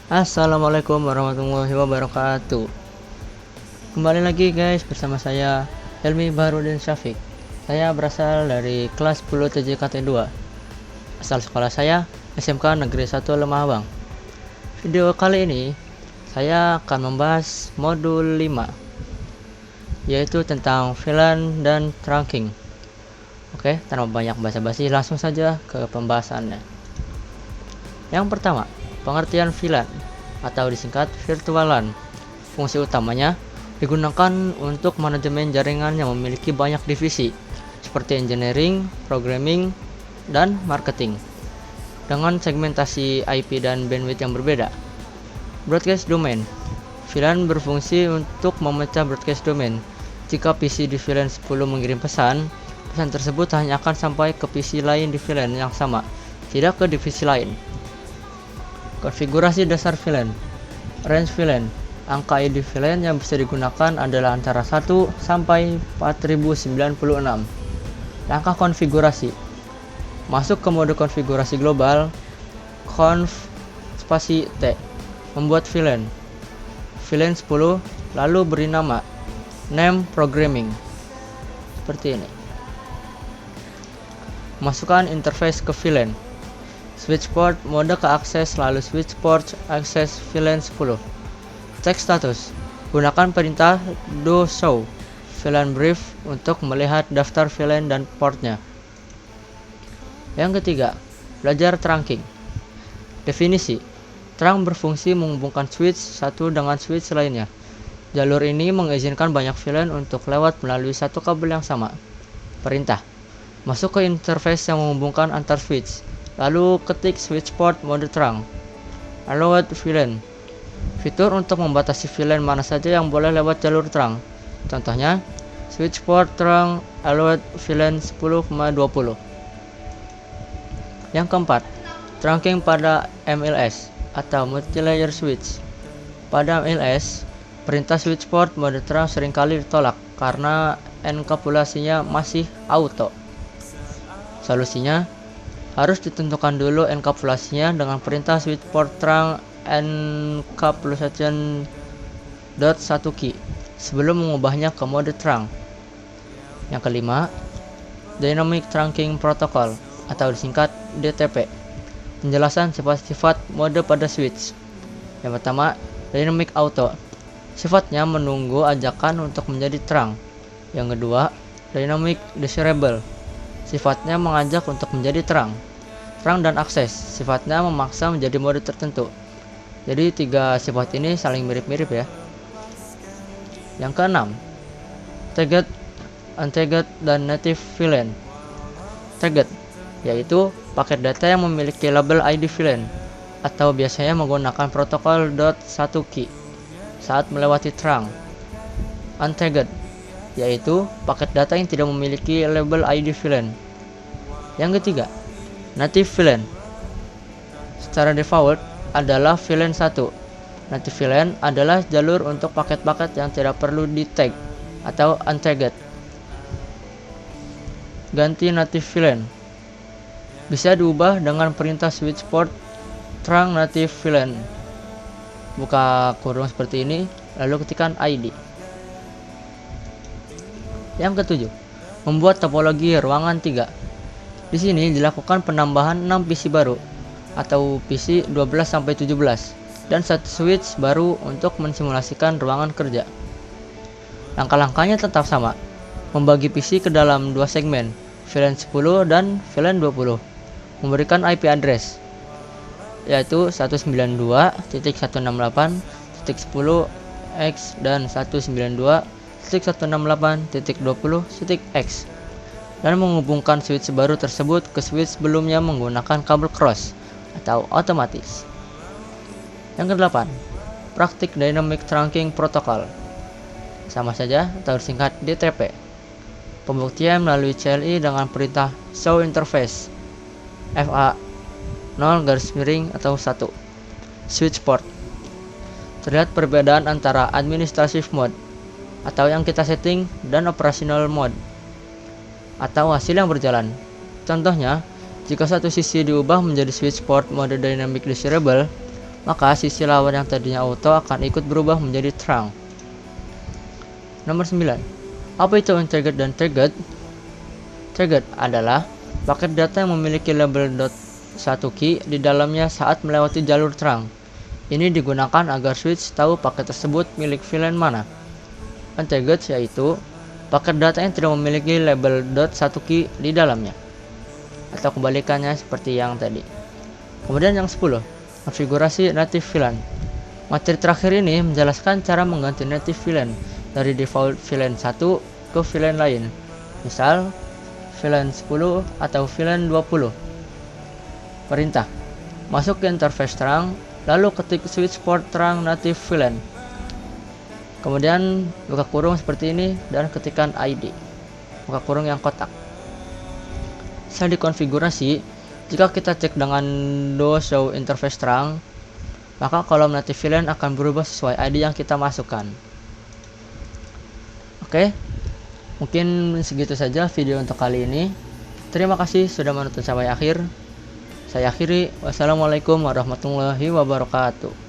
Assalamualaikum warahmatullahi wabarakatuh. Kembali lagi guys bersama saya Helmi Baharudin Syafiq. Saya berasal dari kelas 10 TJKT 2. Asal sekolah saya SMK Negeri 1 Lemah Abang. Video kali ini saya akan membahas modul 5, yaitu tentang VLAN dan trunking. Oke, tanpa banyak basa-basi langsung saja ke pembahasannya. Yang pertama, pengertian VLAN atau disingkat Virtual LAN. Fungsi utamanya digunakan untuk manajemen jaringan yang memiliki banyak divisi seperti engineering, programming, dan marketing dengan segmentasi IP dan bandwidth yang berbeda. Broadcast domain. VLAN berfungsi untuk memecah broadcast domain. Jika PC di VLAN 10 mengirim pesan tersebut hanya akan sampai ke PC lain di VLAN yang sama, tidak ke divisi lain. Konfigurasi dasar VLAN. Range VLAN. Angka ID VLAN yang bisa digunakan adalah antara 1 sampai 4096. Langkah konfigurasi. Masuk ke mode konfigurasi global, conf spasi T. Membuat VLAN 10, lalu beri nama name programming. Seperti ini. Masukkan interface ke VLAN. Switch port mode ke akses, lalu switch port akses VLAN 10. Cek status. Gunakan perintah do show VLAN brief untuk melihat daftar VLAN dan portnya. Yang ketiga, belajar trunking. Definisi. Trunk berfungsi menghubungkan switch satu dengan switch lainnya. Jalur ini mengizinkan banyak VLAN untuk lewat melalui satu kabel yang sama. Perintah. Masuk ke interface yang menghubungkan antar switch. Lalu ketik switch port mode trunk. Allowed VLAN. Fitur untuk membatasi VLAN mana saja yang boleh lewat jalur trunk. Contohnya, switch port trunk allowed VLAN 10,20. Yang keempat, trunking pada MLS atau multi-layer switch. Pada MLS, perintah switch port mode trunk seringkali ditolak karena enkapsulasinya masih auto. Solusinya, harus ditentukan dulu enkapsulasinya dengan perintah switch port trunk encapsulation .1 key sebelum mengubahnya ke mode trunk. Yang kelima, Dynamic Trunking Protocol atau disingkat DTP. Penjelasan sifat-sifat mode pada switch. Yang pertama, Dynamic Auto. Sifatnya menunggu ajakan untuk menjadi trunk. Yang kedua, Dynamic Desirable. Sifatnya mengajak untuk menjadi trunk. Trunk dan akses, sifatnya memaksa menjadi mode tertentu. Jadi tiga sifat ini saling mirip-mirip ya. Yang keenam, Tagged, Untagged, dan Native VLAN. Tagged, yaitu paket data yang memiliki label ID VLAN atau biasanya menggunakan protokol .1 key saat melewati trunk. Untagged, yaitu paket data yang tidak memiliki label ID VLAN. Yang ketiga, Native VLAN. Secara default adalah VLAN 1. Native VLAN adalah jalur untuk paket-paket yang tidak perlu di-tag atau untagged. Ganti Native VLAN. Bisa diubah dengan perintah switch port trunk Native VLAN. Buka kurung seperti ini, lalu ketikkan ID. Yang ketujuh, membuat topologi ruangan 3. Di sini dilakukan penambahan 6 PC baru atau PC 12-17 dan satu switch baru untuk mensimulasikan ruangan kerja. Langkah-langkahnya tetap sama. Membagi PC ke dalam dua segmen, VLAN 10 dan VLAN 20. Memberikan IP address yaitu 192.168.10x dan 192.168.20x dan menghubungkan switch baru tersebut ke switch sebelumnya menggunakan kabel cross atau otomatis. Yang kedelapan, praktik Dynamic Trunking Protocol. Sama saja atau singkat DTP. Pembuktian melalui CLI dengan perintah show interface FA 0 atau 1. Switch port. Terlihat perbedaan antara administrative mode atau yang kita setting dan operational mode atau hasil yang berjalan. Contohnya, jika satu sisi diubah menjadi switch port mode dynamic desirable, maka sisi lawan yang tadinya auto akan ikut berubah menjadi trunk. Nomor 9. Apa itu untarget dan target? Target adalah paket data yang memiliki label .1 key di dalamnya saat melewati jalur trunk. Ini digunakan agar switch tahu paket tersebut milik VLAN mana. Untarget yaitu paket data yang tidak memiliki label .1 key di dalamnya, atau kebalikannya seperti yang tadi. Kemudian yang 10, konfigurasi native VLAN. Materi terakhir ini menjelaskan cara mengganti native VLAN dari default VLAN 1 ke VLAN lain, misal VLAN 10 atau VLAN 20. Perintah: masuk ke interface terang, lalu ketik switch port terang native VLAN. Kemudian buka kurung seperti ini dan ketikkan ID, buka kurung yang kotak. Setelah dikonfigurasi, jika kita cek dengan do show interface terang, maka kolom native VLAN akan berubah sesuai ID yang kita masukkan. Oke, mungkin segitu saja video untuk kali ini. Terima kasih sudah menonton sampai akhir. Saya akhiri. Wassalamualaikum warahmatullahi wabarakatuh.